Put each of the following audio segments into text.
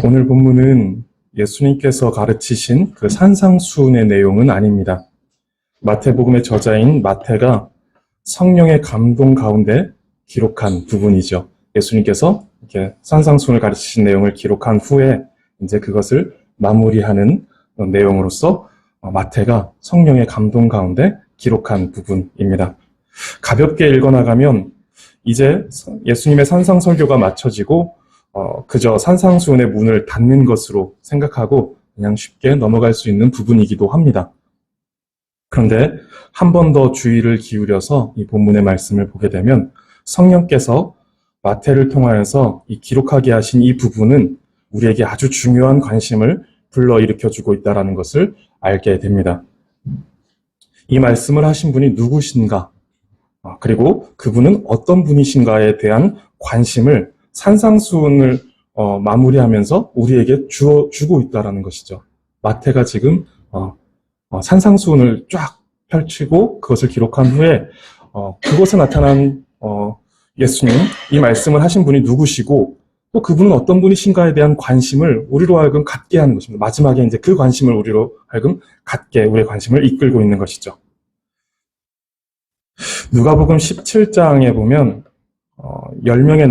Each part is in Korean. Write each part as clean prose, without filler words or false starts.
오늘 본문은 예수님께서 가르치신 그 산상수훈의 내용은 아닙니다. 마태복음의 저자인 마태가 성령의 감동 가운데 기록한 부분이죠. 예수님께서 이렇게 산상수훈을 가르치신 내용을 기록한 후에 이제 그것을 마무리하는 내용으로서 마태가 성령의 감동 가운데 기록한 부분입니다. 가볍게 읽어나가면 이제 예수님의 산상설교가 마쳐지고 그저 산상수훈의 문을 닫는 것으로 생각하고 그냥 쉽게 넘어갈 수 있는 부분이기도 합니다. 그런데 한 번 더 주의를 기울여서 이 본문의 말씀을 보게 되면 성령께서 마태를 통하여서 이 기록하게 하신 이 부분은 우리에게 아주 중요한 관심을 불러일으켜주고 있다는 것을 알게 됩니다. 이 말씀을 하신 분이 누구신가? 그리고 그분은 어떤 분이신가에 대한 관심을 산상수훈을 마무리하면서 우리에게 주고 있다는 것이죠. 마태가 지금 산상수훈을 쫙 펼치고 그것을 기록한 후에 그곳에 나타난 예수님, 이 말씀을 하신 분이 누구시고 또 그분은 어떤 분이신가에 대한 관심을 우리로 하여금 갖게 하는 것입니다. 마지막에 이제 그 관심을 우리로 하여금 갖게 우리의 관심을 이끌고 있는 것이죠. 누가복음 17장에 보면 10명의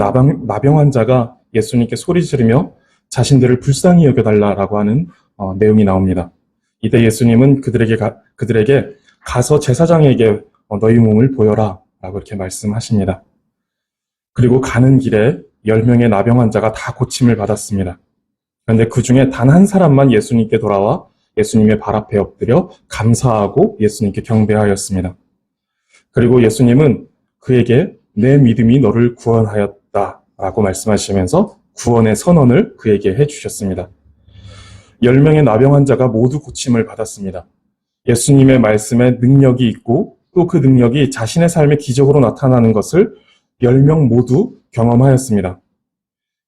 나병 환자가 예수님께 소리 지르며 자신들을 불쌍히 여겨달라고 하는 내용이 나옵니다. 이때 예수님은 그들에게 가서 제사장에게 너희 몸을 보여라 라고 이렇게 말씀하십니다. 그리고 가는 길에 10명의 나병 환자가 다 고침을 받았습니다. 그런데 그 중에 단 한 사람만 예수님께 돌아와 예수님의 발 앞에 엎드려 감사하고 예수님께 경배하였습니다. 그리고 예수님은 그에게 내 믿음이 너를 구원하였다 라고 말씀하시면서 구원의 선언을 그에게 해주셨습니다. 10명의 나병 환자가 모두 고침을 받았습니다. 예수님의 말씀에 능력이 있고 또 그 능력이 자신의 삶의 기적으로 나타나는 것을 10명 모두 경험하였습니다.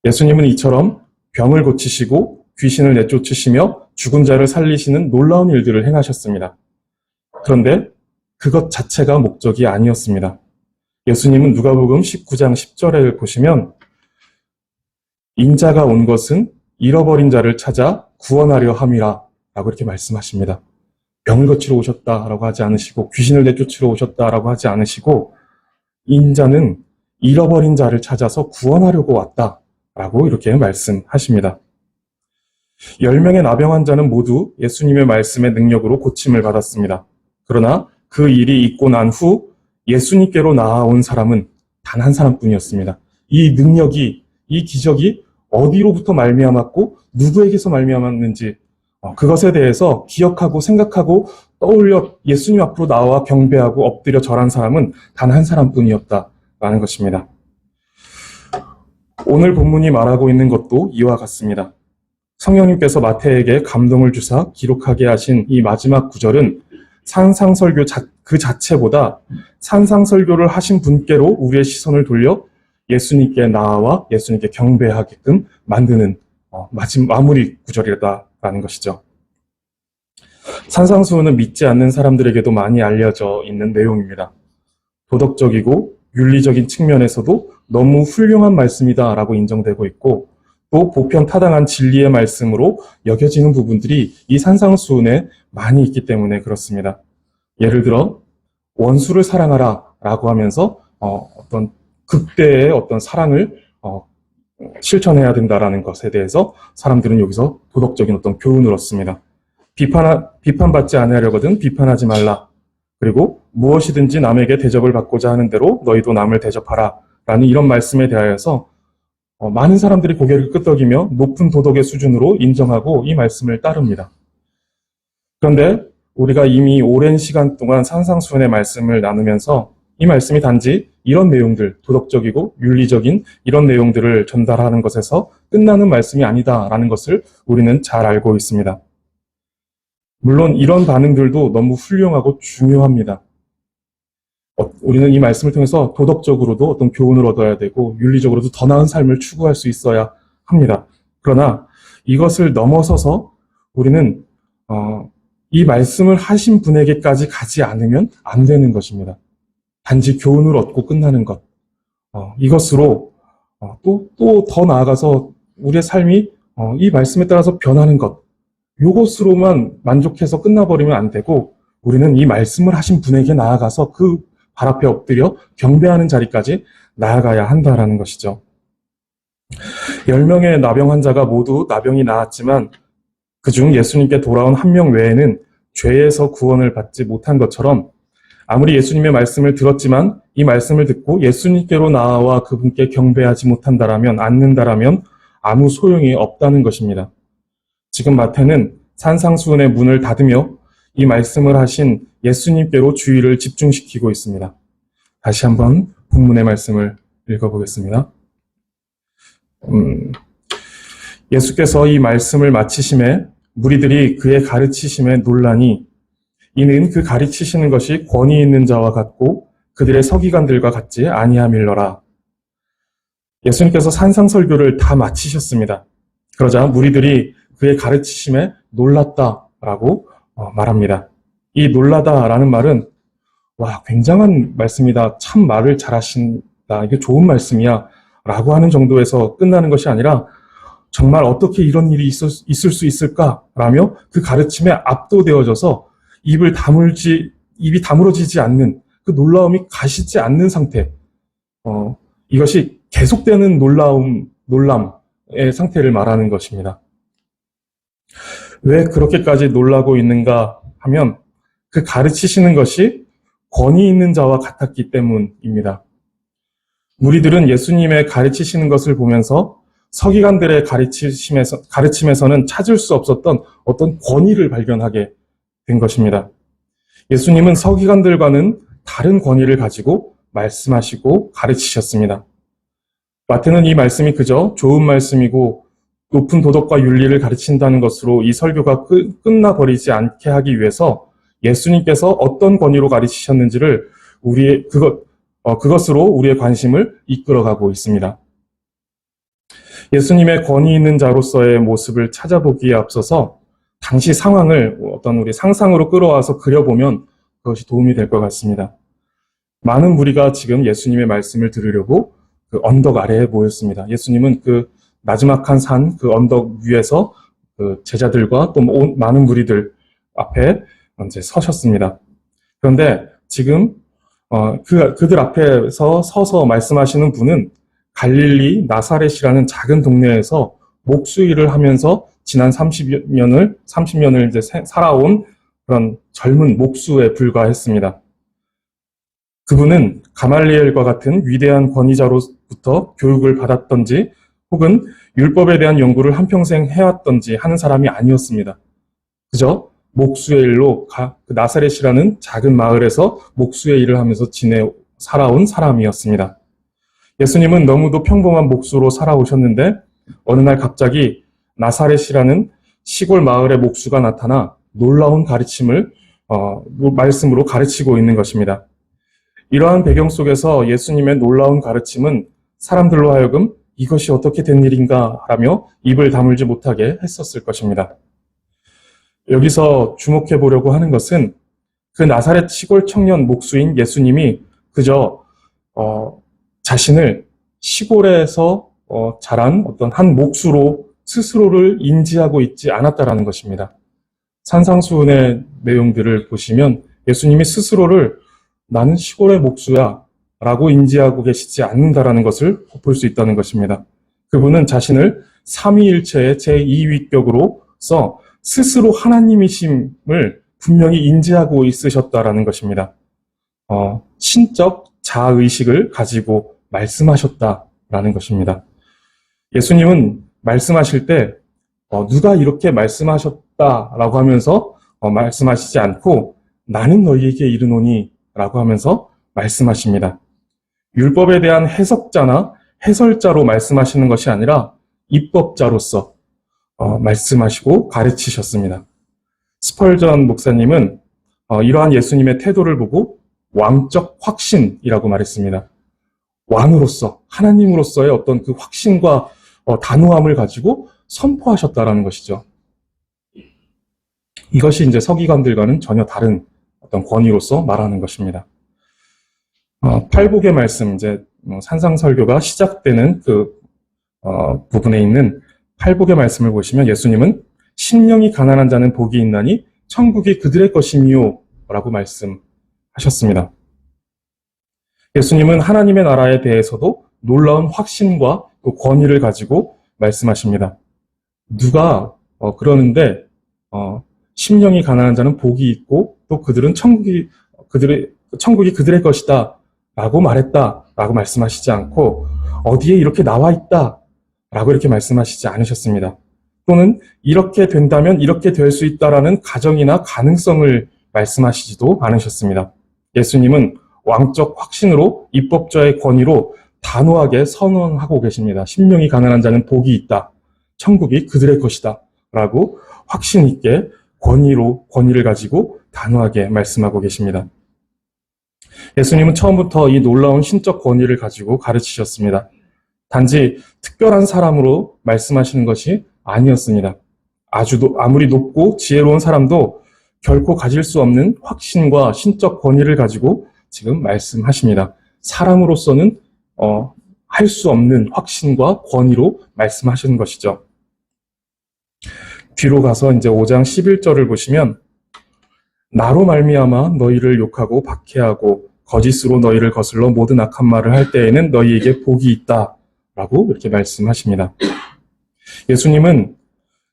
예수님은 이처럼 병을 고치시고 귀신을 내쫓으시며 죽은 자를 살리시는 놀라운 일들을 행하셨습니다. 그런데 그것 자체가 목적이 아니었습니다. 예수님은 누가복음 19장 10절을 보시면 인자가 온 것은 잃어버린 자를 찾아 구원하려 함이라 라고 이렇게 말씀하십니다. 병을 고치러 오셨다라고 하지 않으시고 귀신을 내쫓으러 오셨다라고 하지 않으시고 인자는 잃어버린 자를 찾아서 구원하려고 왔다라고 이렇게 말씀하십니다. 10명의 나병 환자는 모두 예수님의 말씀의 능력으로 고침을 받았습니다. 그러나 그 일이 있고 난 후 예수님께로 나아온 사람은 단 한 사람뿐이었습니다. 이 능력이, 이 기적이 어디로부터 말미암았고 누구에게서 말미암았는지 그것에 대해서 기억하고 생각하고 떠올려 예수님 앞으로 나와 경배하고 엎드려 절한 사람은 단 한 사람뿐이었다라는 것입니다. 오늘 본문이 말하고 있는 것도 이와 같습니다. 성령님께서 마태에게 감동을 주사 기록하게 하신 이 마지막 구절은 산상설교 그 자체보다 산상설교를 하신 분께로 우리의 시선을 돌려 예수님께 나아와 예수님께 경배하게끔 만드는 마무리 구절이다라는 것이죠. 산상수훈은 믿지 않는 사람들에게도 많이 알려져 있는 내용입니다. 도덕적이고 윤리적인 측면에서도 너무 훌륭한 말씀이다라고 인정되고 있고 또 보편타당한 진리의 말씀으로 여겨지는 부분들이 이 산상수훈에 많이 있기 때문에 그렇습니다. 예를 들어 원수를 사랑하라 라고 하면서 어떤 극대의 어떤 사랑을 실천해야 된다라는 것에 대해서 사람들은 여기서 도덕적인 어떤 교훈을 얻습니다. 비판받지 않으려거든 비판하지 말라. 그리고 무엇이든지 남에게 대접을 받고자 하는 대로 너희도 남을 대접하라 라는 이런 말씀에 대하여서 많은 사람들이 고개를 끄덕이며 높은 도덕의 수준으로 인정하고 이 말씀을 따릅니다. 그런데 우리가 이미 오랜 시간 동안 산상수훈의 말씀을 나누면서 이 말씀이 단지 이런 내용들, 도덕적이고 윤리적인 이런 내용들을 전달하는 것에서 끝나는 말씀이 아니다라는 것을 우리는 잘 알고 있습니다. 물론 이런 반응들도 너무 훌륭하고 중요합니다. 우리는 이 말씀을 통해서 도덕적으로도 어떤 교훈을 얻어야 되고 윤리적으로도 더 나은 삶을 추구할 수 있어야 합니다. 그러나 이것을 넘어서서 우리는 이 말씀을 하신 분에게까지 가지 않으면 안 되는 것입니다. 단지 교훈을 얻고 끝나는 것. 이것으로 또 더 나아가서 우리의 삶이 이 말씀에 따라서 변하는 것, 요것으로만 만족해서 끝나버리면 안 되고, 우리는 이 말씀을 하신 분에게 나아가서 그 발 앞에 엎드려 경배하는 자리까지 나아가야 한다라는 것이죠. 10명의 나병 환자가 모두 나병이 나았지만 그중 예수님께 돌아온 한 명 외에는 죄에서 구원을 받지 못한 것처럼, 아무리 예수님의 말씀을 들었지만 이 말씀을 듣고 예수님께로 나아와 그분께 경배하지 못한다라면, 않는다라면 아무 소용이 없다는 것입니다. 지금 마태는 산상수훈의 문을 닫으며 이 말씀을 하신 예수님께로 주의를 집중시키고 있습니다. 다시 한번 본문의 말씀을 읽어보겠습니다. 예수께서 이 말씀을 마치심에 무리들이 그의 가르치심에 놀라니, 이는 그 가르치시는 것이 권위 있는 자와 같고 그들의 서기관들과 같지 아니함일러라. 예수님께서 산상설교를 다 마치셨습니다. 그러자 무리들이 그의 가르치심에 놀랐다라고 말합니다. 이 놀라다라는 말은 와, 굉장한 말씀이다. 참 말을 잘하신다. 이게 좋은 말씀이야. 라고 하는 정도에서 끝나는 것이 아니라 정말 어떻게 이런 일이 있을 수 있을까라며 그 가르침에 압도되어져서 입이 다물어지지 않는, 그 놀라움이 가시지 않는 상태. 이것이 계속되는 놀람의 상태를 말하는 것입니다. 왜 그렇게까지 놀라고 있는가 하면 그 가르치시는 것이 권위 있는 자와 같았기 때문입니다. 무리들은 예수님의 가르치시는 것을 보면서 서기관들의 가르침에서는 찾을 수 없었던 어떤 권위를 발견하게 된 것입니다. 예수님은 서기관들과는 다른 권위를 가지고 말씀하시고 가르치셨습니다. 마태는 이 말씀이 그저 좋은 말씀이고 높은 도덕과 윤리를 가르친다는 것으로 이 설교가 끝나버리지 않게 하기 위해서 예수님께서 어떤 권위로 가르치셨는지를 그것으로 우리의 관심을 이끌어가고 있습니다. 예수님의 권위 있는 자로서의 모습을 찾아보기에 앞서서 당시 상황을 어떤 우리 상상으로 끌어와서 그려보면 그것이 도움이 될 것 같습니다. 많은 무리가 지금 예수님의 말씀을 들으려고 그 언덕 아래에 모였습니다. 예수님은 그 나지막한 산, 그 언덕 위에서 그 제자들과 또 많은 무리들 앞에 이제 서셨습니다. 그런데 지금 그들 앞에서 서서 말씀하시는 분은 갈릴리 나사렛이라는 작은 동네에서 목수일을 하면서 지난 30년을 이제 살아온 그런 젊은 목수에 불과했습니다. 그분은 가말리엘과 같은 위대한 권위자로부터 교육을 받았던지 혹은 율법에 대한 연구를 한평생 해왔던지 하는 사람이 아니었습니다. 그저 목수의 일로 나사렛이라는 작은 마을에서 목수의 일을 하면서 살아온 사람이었습니다. 예수님은 너무도 평범한 목수로 살아오셨는데 어느 날 갑자기 나사렛이라는 시골 마을의 목수가 나타나 놀라운 말씀으로 가르치고 있는 것입니다. 이러한 배경 속에서 예수님의 놀라운 가르침은 사람들로 하여금 이것이 어떻게 된 일인가 하며 입을 다물지 못하게 했었을 것입니다. 여기서 주목해 보려고 하는 것은 그 나사렛 시골 청년 목수인 예수님이 그저 자신을 시골에서 자란 어떤 한 목수로 스스로를 인지하고 있지 않았다라는 것입니다. 산상수훈의 내용들을 보시면 예수님이 스스로를 나는 시골의 목수야 라고 인지하고 계시지 않는다라는 것을 볼 수 있다는 것입니다. 그분은 자신을 삼위일체의 제2위격으로서 스스로 하나님이심을 분명히 인지하고 있으셨다라는 것입니다. 신적 자의식을 가지고 말씀하셨다라는 것입니다. 예수님은 말씀하실 때 누가 이렇게 말씀하셨다라고 하면서 말씀하시지 않고 나는 너희에게 이르노니 라고 하면서 말씀하십니다. 율법에 대한 해석자나 해설자로 말씀하시는 것이 아니라 입법자로서 말씀하시고 가르치셨습니다. 스펄전 목사님은 이러한 예수님의 태도를 보고 왕적 확신이라고 말했습니다. 왕으로서, 하나님으로서의 어떤 그 확신과 단호함을 가지고 선포하셨다라는 것이죠. 이것이 이제 서기관들과는 전혀 다른 어떤 권위로서 말하는 것입니다. 팔복의 말씀, 이제 산상설교가 시작되는 그 부분에 있는 팔복의 말씀을 보시면 예수님은 심령이 가난한 자는 복이 있나니 천국이 그들의 것이니요 라고 말씀하셨습니다. 예수님은 하나님의 나라에 대해서도 놀라운 확신과 또 권위를 가지고 말씀하십니다. 누가 그러는데 심령이 가난한 자는 복이 있고 또 그들은 천국이 그들의 것이다 라고 말했다 라고 말씀하시지 않고 어디에 이렇게 나와 있다 라고 이렇게 말씀하시지 않으셨습니다. 또는 이렇게 된다면 이렇게 될 수 있다라는 가정이나 가능성을 말씀하시지도 않으셨습니다. 예수님은 왕적 확신으로 입법자의 권위로 단호하게 선언하고 계십니다. 심령이 가난한 자는 복이 있다. 천국이 그들의 것이다. 라고 확신 있게 권위를 가지고 단호하게 말씀하고 계십니다. 예수님은 처음부터 이 놀라운 신적 권위를 가지고 가르치셨습니다. 단지 특별한 사람으로 말씀하시는 것이 아니었습니다. 아무리 높고 지혜로운 사람도 결코 가질 수 없는 확신과 신적 권위를 가지고 지금 말씀하십니다. 사람으로서는 할 수 없는 확신과 권위로 말씀하시는 것이죠. 뒤로 가서 이제 5장 11절을 보시면 나로 말미암아 너희를 욕하고 박해하고 거짓으로 너희를 거슬러 모든 악한 말을 할 때에는 너희에게 복이 있다 라고 이렇게 말씀하십니다. 예수님은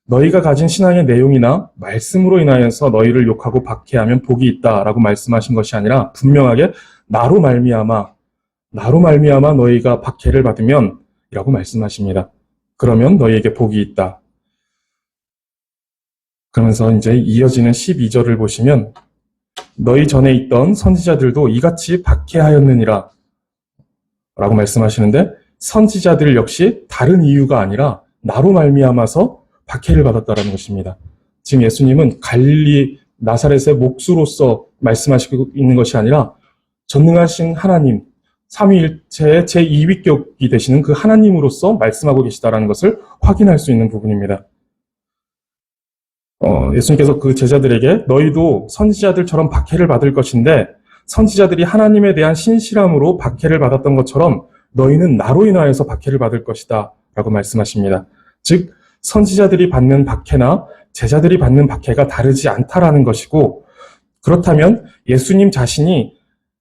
너희가 가진 신앙의 내용이나 말씀으로 인하여서 너희를 욕하고 박해하면 복이 있다라고 말씀하신 것이 아니라 분명하게 나로 말미암아 너희가 박해를 받으면 이라고 말씀하십니다. 그러면 너희에게 복이 있다. 그러면서 이제 이어지는 12절을 보시면 너희 전에 있던 선지자들도 이같이 박해하였느니라 라고 말씀하시는데 선지자들 역시 다른 이유가 아니라 나로 말미암아서 박해를 받았다라는 것입니다. 지금 예수님은 갈릴리 나사렛의 목수로서 말씀하시고 있는 것이 아니라 전능하신 하나님, 삼위일체의 제2위격이 되시는 그 하나님으로서 말씀하고 계시다라는 것을 확인할 수 있는 부분입니다. 예수님께서 그 제자들에게 너희도 선지자들처럼 박해를 받을 것인데 선지자들이 하나님에 대한 신실함으로 박해를 받았던 것처럼 너희는 나로 인하여서 박해를 받을 것이다 라고 말씀하십니다. 즉 선지자들이 받는 박해나 제자들이 받는 박해가 다르지 않다라는 것이고 그렇다면 예수님 자신이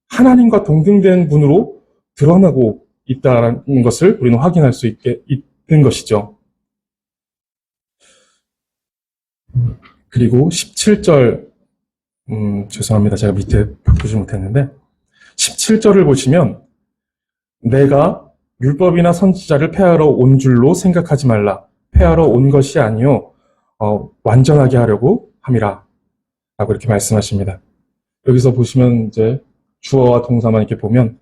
하나님과 동등된 분으로 드러나고 있다는 것을 우리는 확인할 수 있는 것이죠. 그리고 17절 죄송합니다. 제가 밑에 바꾸지 못했는데 17절을 보시면 내가 율법이나 선지자를 폐하러 온 줄로 생각하지 말라. 폐하러 온 것이 아니요 완전하게 하려고 함이라 라고 이렇게 말씀하십니다. 여기서 보시면 이제 주어와 동사만 이렇게 보면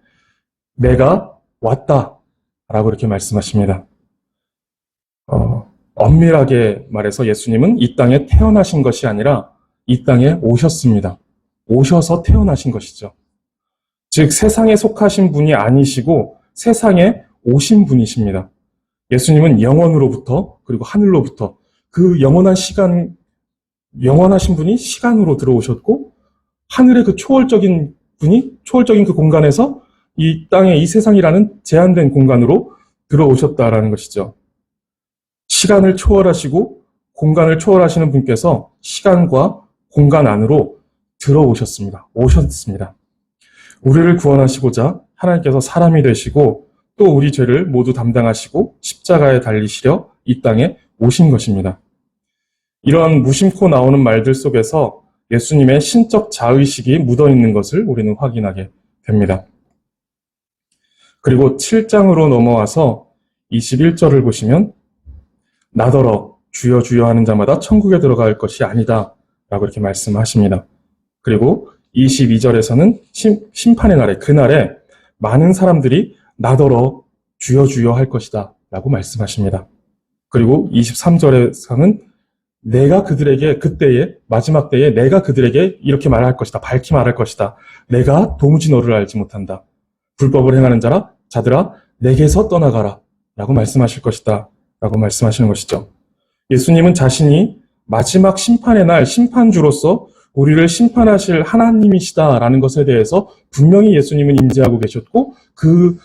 내가 왔다 라고 이렇게 말씀하십니다. 엄밀하게 말해서 예수님은 이 땅에 태어나신 것이 아니라 이 땅에 오셨습니다. 오셔서 태어나신 것이죠. 즉 세상에 속하신 분이 아니시고 세상에 오신 분이십니다. 예수님은 영원으로부터 그리고 하늘로부터 그 영원하신 분이 시간으로 들어오셨고 하늘의 그 초월적인 그 공간에서 이 땅의 이 세상이라는 제한된 공간으로 들어오셨다라는 것이죠. 시간을 초월하시고 공간을 초월하시는 분께서 시간과 공간 안으로 들어오셨습니다. 오셨습니다. 우리를 구원하시고자 하나님께서 사람이 되시고 또 우리 죄를 모두 담당하시고 십자가에 달리시려 이 땅에 오신 것입니다. 이런 무심코 나오는 말들 속에서 예수님의 신적 자의식이 묻어있는 것을 우리는 확인하게 됩니다. 그리고 7장으로 넘어와서 21절을 보시면 나더러 주여 주여 하는 자마다 천국에 들어갈 것이 아니다 라고 이렇게 말씀하십니다. 그리고 22절에서는 심판의 날에 그날에 많은 사람들이 나더러 주여 주여 할 것이다 라고 말씀하십니다. 그리고 23절에서는 내가 그들에게 그때에 마지막 때에 내가 그들에게 이렇게 말할 것이다. 밝히 말할 것이다. 내가 도무지 너를 알지 못한다. 불법을 행하는 자들아 내게서 떠나가라 라고 말씀하실 것이다 라고 말씀하시는 것이죠. 예수님은 자신이 마지막 심판의 날 심판주로서 우리를 심판하실 하나님이시다라는 것에 대해서 분명히 예수님은 인지하고 계셨고 그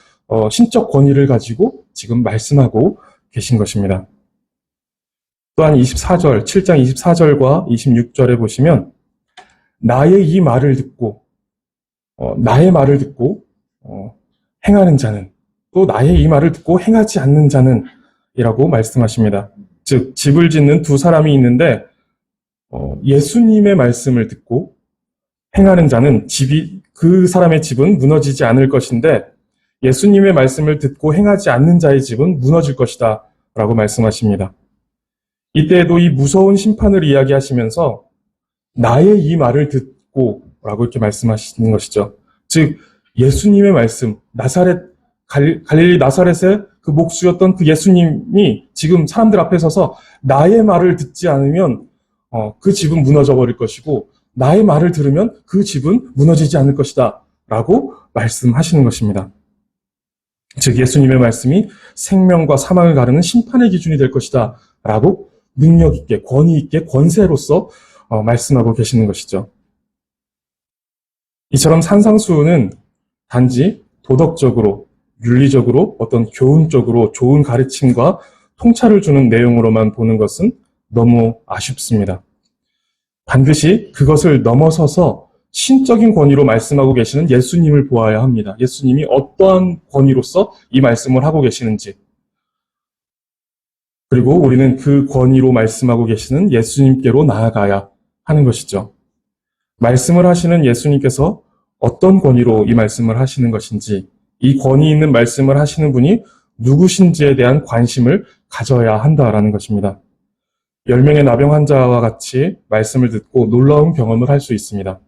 신적 권위를 가지고 지금 말씀하고 계신 것입니다. 또한 24절, 7장 24절과 26절에 보시면 나의 이 말을 듣고 나의 말을 듣고 행하는 자는 또 나의 이 말을 듣고 행하지 않는 자는 이라고 말씀하십니다. 즉 집을 짓는 두 사람이 있는데 예수님의 말씀을 듣고 행하는 자는 그 사람의 집은 무너지지 않을 것인데 예수님의 말씀을 듣고 행하지 않는 자의 집은 무너질 것이다 라고 말씀하십니다. 이때에도 이 무서운 심판을 이야기하시면서 나의 이 말을 듣고 라고 이렇게 말씀하시는 것이죠. 즉 예수님의 말씀, 갈릴리 나사렛의 그 목수였던 그 예수님이 지금 사람들 앞에 서서 나의 말을 듣지 않으면 그 집은 무너져 버릴 것이고 나의 말을 들으면 그 집은 무너지지 않을 것이다 라고 말씀하시는 것입니다. 즉 예수님의 말씀이 생명과 사망을 가르는 심판의 기준이 될 것이다 라고 능력 있게 권위 있게 권세로서 말씀하고 계시는 것이죠. 이처럼 산상수훈은 단지 도덕적으로 윤리적으로 어떤 교훈적으로 좋은 가르침과 통찰을 주는 내용으로만 보는 것은 너무 아쉽습니다. 반드시 그것을 넘어서서 신적인 권위로 말씀하고 계시는 예수님을 보아야 합니다. 예수님이 어떠한 권위로서 이 말씀을 하고 계시는지, 그리고 우리는 그 권위로 말씀하고 계시는 예수님께로 나아가야 하는 것이죠. 말씀을 하시는 예수님께서 어떤 권위로 이 말씀을 하시는 것인지, 이 권위 있는 말씀을 하시는 분이 누구신지에 대한 관심을 가져야 한다라는 것입니다. 10명의 나병 환자와 같이 말씀을 듣고 놀라운 경험을 할 수 있습니다.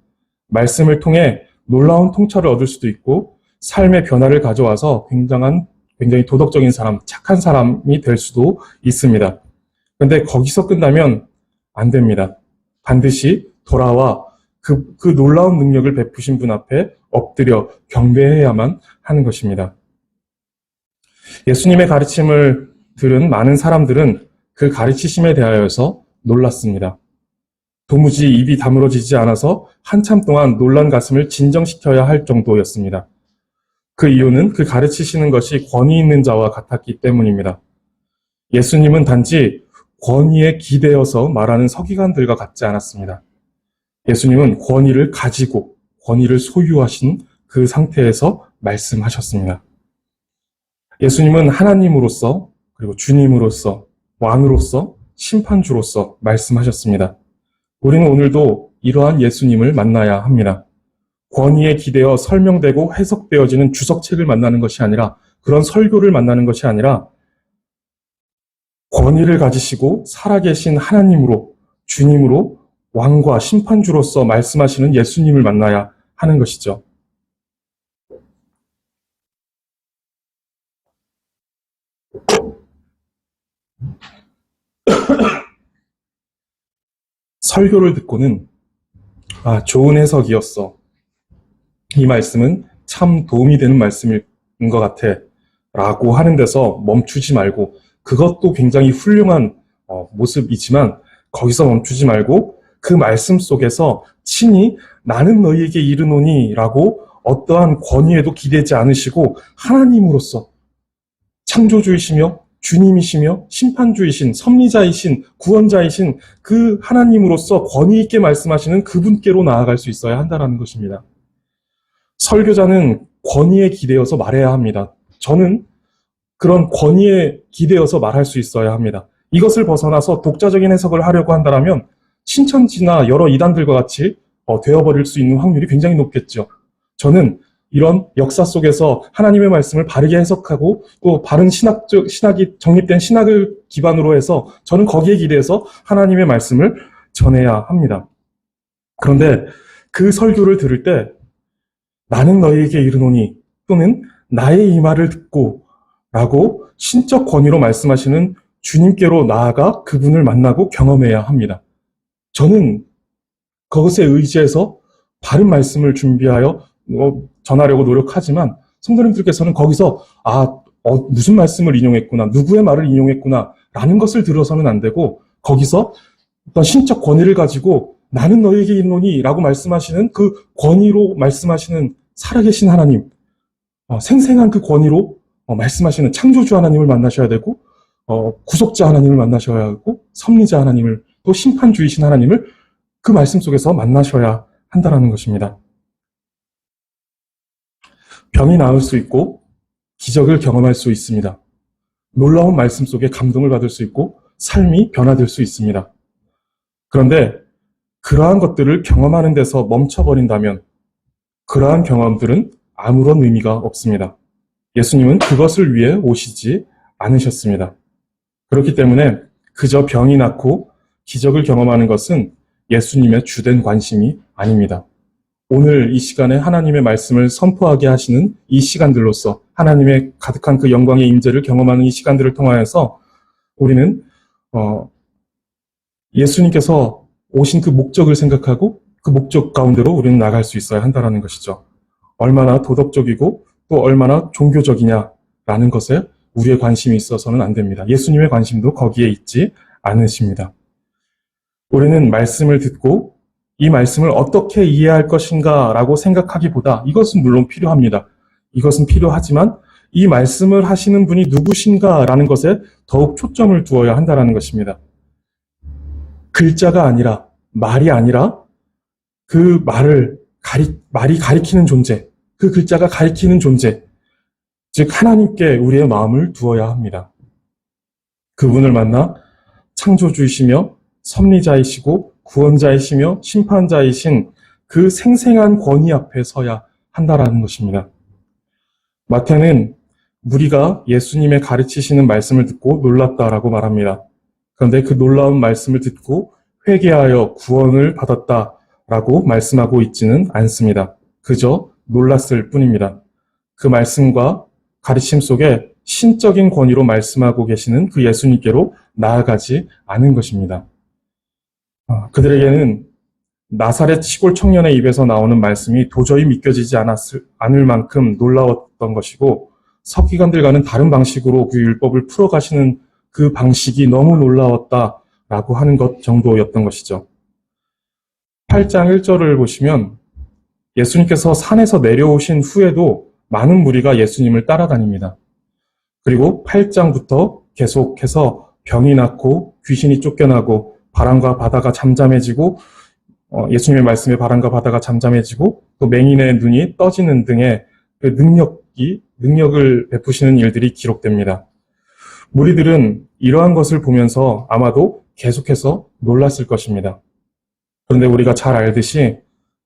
말씀을 통해 놀라운 통찰을 얻을 수도 있고 삶의 변화를 가져와서 굉장히 도덕적인 사람, 착한 사람이 될 수도 있습니다. 그런데 거기서 끝나면 안 됩니다. 반드시 돌아와 그 놀라운 능력을 베푸신 분 앞에 엎드려 경배해야만 하는 것입니다. 예수님의 가르침을 들은 많은 사람들은 그 가르치심에 대하여서 놀랐습니다. 도무지 입이 다물어지지 않아서 한참 동안 놀란 가슴을 진정시켜야 할 정도였습니다. 그 이유는 그 가르치시는 것이 권위 있는 자와 같았기 때문입니다. 예수님은 단지 권위에 기대어서 말하는 서기관들과 같지 않았습니다. 예수님은 권위를 가지고 권위를 소유하신 그 상태에서 말씀하셨습니다. 예수님은 하나님으로서 그리고 주님으로서 왕으로서 심판주로서 말씀하셨습니다. 우리는 오늘도 이러한 예수님을 만나야 합니다. 권위에 기대어 설명되고 해석되어지는 주석책을 만나는 것이 아니라 그런 설교를 만나는 것이 아니라 권위를 가지시고 살아계신 하나님으로 주님으로 왕과 심판주로서 말씀하시는 예수님을 만나야 하는 것이죠. 설교를 듣고는 좋은 해석이었어. 이 말씀은 참 도움이 되는 말씀인 것 같아. 라고 하는 데서 멈추지 말고 그것도 굉장히 훌륭한 모습이지만 거기서 멈추지 말고 그 말씀 속에서 친히 나는 너희에게 이르노니 라고 어떠한 권위에도 기대지 않으시고 하나님으로서 창조주이시며 주님이시며 심판주이신 섭리자이신 구원자이신 그 하나님으로서 권위 있게 말씀하시는 그분께로 나아갈 수 있어야 한다는 것입니다. 설교자는 권위에 기대어서 말해야 합니다. 저는 그런 권위에 기대어서 말할 수 있어야 합니다. 이것을 벗어나서 독자적인 해석을 하려고 한다면 신천지나 여러 이단들과 같이 되어버릴 수 있는 확률이 굉장히 높겠죠. 저는 이런 역사 속에서 하나님의 말씀을 바르게 해석하고 또 바른 신학이 정립된 신학을 기반으로 해서 저는 거기에 기대해서 하나님의 말씀을 전해야 합니다. 그런데 그 설교를 들을 때 나는 너희에게 이르노니 또는 나의 이 말을 듣고 라고 신적 권위로 말씀하시는 주님께로 나아가 그분을 만나고 경험해야 합니다. 저는 그것에 의지해서 바른 말씀을 준비하여 전하려고 노력하지만 성도님들께서는 거기서 무슨 말씀을 인용했구나, 누구의 말을 인용했구나 라는 것을 들어서는 안 되고 거기서 어떤 신적 권위를 가지고 나는 너에게 이르노니 라고 말씀하시는 그 권위로 말씀하시는 살아계신 하나님, 생생한 그 권위로 말씀하시는 창조주 하나님을 만나셔야 되고 구속자 하나님을 만나셔야 하고 섭리자 하나님을, 또 심판주이신 하나님을 그 말씀 속에서 만나셔야 한다는 것입니다. 병이 나을 수 있고 기적을 경험할 수 있습니다. 놀라운 말씀 속에 감동을 받을 수 있고 삶이 변화될 수 있습니다. 그런데 그러한 것들을 경험하는 데서 멈춰버린다면 그러한 경험들은 아무런 의미가 없습니다. 예수님은 그것을 위해 오시지 않으셨습니다. 그렇기 때문에 그저 병이 낫고 기적을 경험하는 것은 예수님의 주된 관심이 아닙니다. 오늘 이 시간에 하나님의 말씀을 선포하게 하시는 이 시간들로서 하나님의 가득한 그 영광의 임재를 경험하는 이 시간들을 통하여서 우리는 예수님께서 오신 그 목적을 생각하고 그 목적 가운데로 우리는 나갈 수 있어야 한다는 것이죠. 얼마나 도덕적이고 또 얼마나 종교적이냐라는 것에 우리의 관심이 있어서는 안 됩니다. 예수님의 관심도 거기에 있지 않으십니다. 우리는 말씀을 듣고 이 말씀을 어떻게 이해할 것인가 라고 생각하기보다 이것은 물론 필요합니다. 이것은 필요하지만 이 말씀을 하시는 분이 누구신가 라는 것에 더욱 초점을 두어야 한다는 것입니다. 글자가 아니라, 말이 아니라 그 말이 가리키는 존재, 그 글자가 가리키는 존재, 즉 하나님께 우리의 마음을 두어야 합니다. 그분을 만나 창조주이시며 섭리자이시고 구원자이시며 심판자이신 그 생생한 권위 앞에 서야 한다라는 것입니다. 마태는 무리가 예수님의 가르치시는 말씀을 듣고 놀랐다라고 말합니다. 그런데 그 놀라운 말씀을 듣고 회개하여 구원을 받았다라고 말씀하고 있지는 않습니다. 그저 놀랐을 뿐입니다. 그 말씀과 가르침 속에 신적인 권위로 말씀하고 계시는 그 예수님께로 나아가지 않은 것입니다. 그들에게는 나사렛 시골 청년의 입에서 나오는 말씀이 도저히 믿겨지지 않을 만큼 놀라웠던 것이고 서기관들과는 다른 방식으로 그 율법을 풀어가시는 그 방식이 너무 놀라웠다라고 하는 것 정도였던 것이죠. 8장 1절을 보시면 예수님께서 산에서 내려오신 후에도 많은 무리가 예수님을 따라다닙니다. 그리고 8장부터 계속해서 병이 낫고 귀신이 쫓겨나고 바람과 바다가 잠잠해지고 예수님의 말씀에 바람과 바다가 잠잠해지고 또 맹인의 눈이 떠지는 등의 그 능력을 베푸시는 일들이 기록됩니다. 무리들은 이러한 것을 보면서 아마도 계속해서 놀랐을 것입니다. 그런데 우리가 잘 알듯이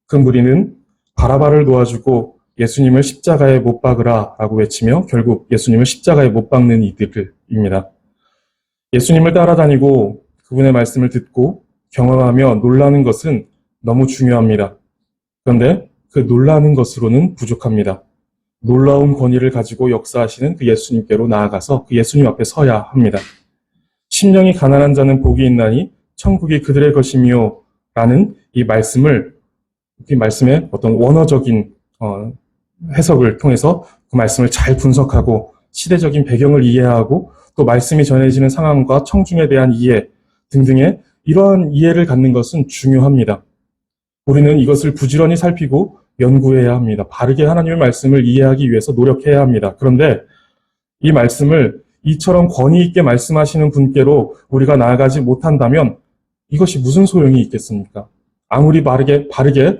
그 무리는 바라바를 놓아주고 예수님을 십자가에 못 박으라 라고 외치며 결국 예수님을 십자가에 못 박는 이들입니다. 예수님을 따라다니고 그분의 말씀을 듣고 경험하며 놀라는 것은 너무 중요합니다. 그런데 그 놀라는 것으로는 부족합니다. 놀라운 권위를 가지고 역사하시는 그 예수님께로 나아가서 그 예수님 앞에 서야 합니다. 심령이 가난한 자는 복이 있나니 천국이 그들의 것이며 라는 이 말씀의 어떤 원어적인 해석을 통해서 그 말씀을 잘 분석하고 시대적인 배경을 이해하고 또 말씀이 전해지는 상황과 청중에 대한 이해 등등의 이러한 이해를 갖는 것은 중요합니다. 우리는 이것을 부지런히 살피고 연구해야 합니다. 바르게 하나님의 말씀을 이해하기 위해서 노력해야 합니다. 그런데 이 말씀을 이처럼 권위 있게 말씀하시는 분께로 우리가 나아가지 못한다면 이것이 무슨 소용이 있겠습니까? 아무리 바르게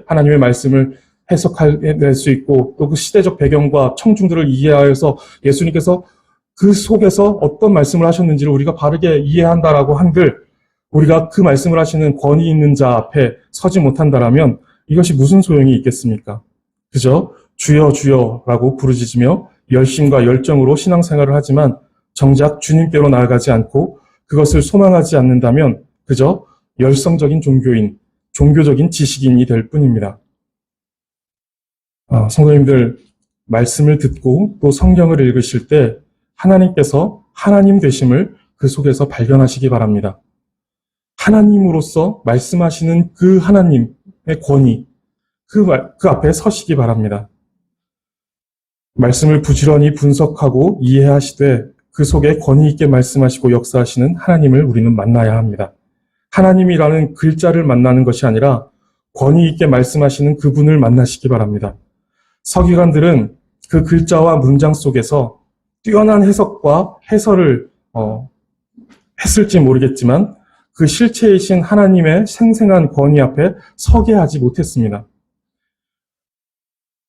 하나님의 말씀을 해석할 수 있고 또 그 시대적 배경과 청중들을 이해하여서 예수님께서 그 속에서 어떤 말씀을 하셨는지를 우리가 바르게 이해한다라고 한들 우리가 그 말씀을 하시는 권위 있는 자 앞에 서지 못한다라면 이것이 무슨 소용이 있겠습니까? 그저 주여 주여라고 부르짖으며 열심과 열정으로 신앙생활을 하지만 정작 주님께로 나아가지 않고 그것을 소망하지 않는다면 그저 열성적인 종교인, 종교적인 지식인이 될 뿐입니다. 성도님들, 말씀을 듣고 또 성경을 읽으실 때 하나님께서 하나님 되심을 그 속에서 발견하시기 바랍니다. 하나님으로서 말씀하시는 그 하나님의 권위, 그 앞에 서시기 바랍니다. 말씀을 부지런히 분석하고 이해하시되 그 속에 권위 있게 말씀하시고 역사하시는 하나님을 우리는 만나야 합니다. 하나님이라는 글자를 만나는 것이 아니라 권위 있게 말씀하시는 그분을 만나시기 바랍니다. 서기관들은 그 글자와 문장 속에서 뛰어난 해석과 해설을 했을지 모르겠지만 그 실체이신 하나님의 생생한 권위 앞에 서게 하지 못했습니다.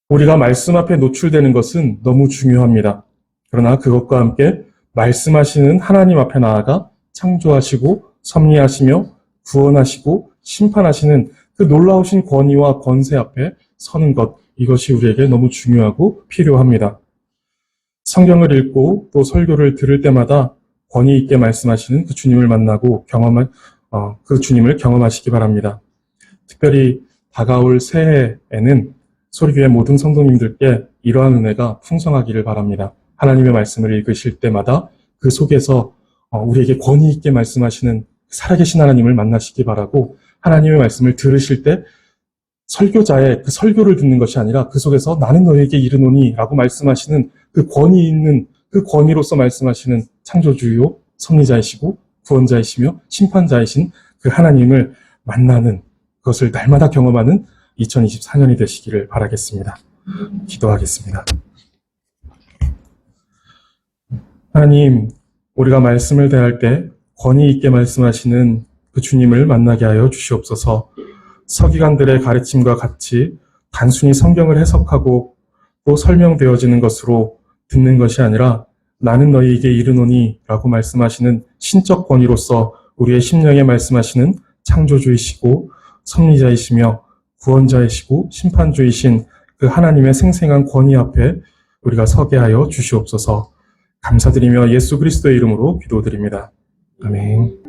우리가 말씀 앞에 노출되는 것은 너무 중요합니다. 그러나 그것과 함께 말씀하시는 하나님 앞에 나아가 창조하시고 섭리하시며 구원하시고 심판하시는 그 놀라우신 권위와 권세 앞에 서는 것, 이것이 우리에게 너무 중요하고 필요합니다. 성경을 읽고 또 설교를 들을 때마다 권위 있게 말씀하시는 그 주님을 만나고 그 주님을 경험하시기 바랍니다. 특별히 다가올 새해에는 소리교회 모든 성도님들께 이러한 은혜가 풍성하기를 바랍니다. 하나님의 말씀을 읽으실 때마다 그 속에서 우리에게 권위 있게 말씀하시는 살아계신 하나님을 만나시기 바라고, 하나님의 말씀을 들으실 때 설교자의 그 설교를 듣는 것이 아니라 그 속에서 나는 너에게 이르노니 라고 말씀하시는 그 권위 있는, 그 권위로서 말씀하시는 창조주요 섭리자이시고 구원자이시며 심판자이신 그 하나님을 만나는 것을 날마다 경험하는 2024년이 되시기를 바라겠습니다. 기도하겠습니다. 하나님, 우리가 말씀을 대할 때 권위 있게 말씀하시는 그 주님을 만나게 하여 주시옵소서. 서기관들의 가르침과 같이 단순히 성경을 해석하고 또 설명되어지는 것으로 듣는 것이 아니라 나는 너희에게 이르노니 라고 말씀하시는 신적 권위로서 우리의 심령에 말씀하시는 창조주이시고 섭리자이시며 구원자이시고 심판주이신 그 하나님의 생생한 권위 앞에 우리가 서게 하여 주시옵소서. 감사드리며 예수 그리스도의 이름으로 기도드립니다. 아멘.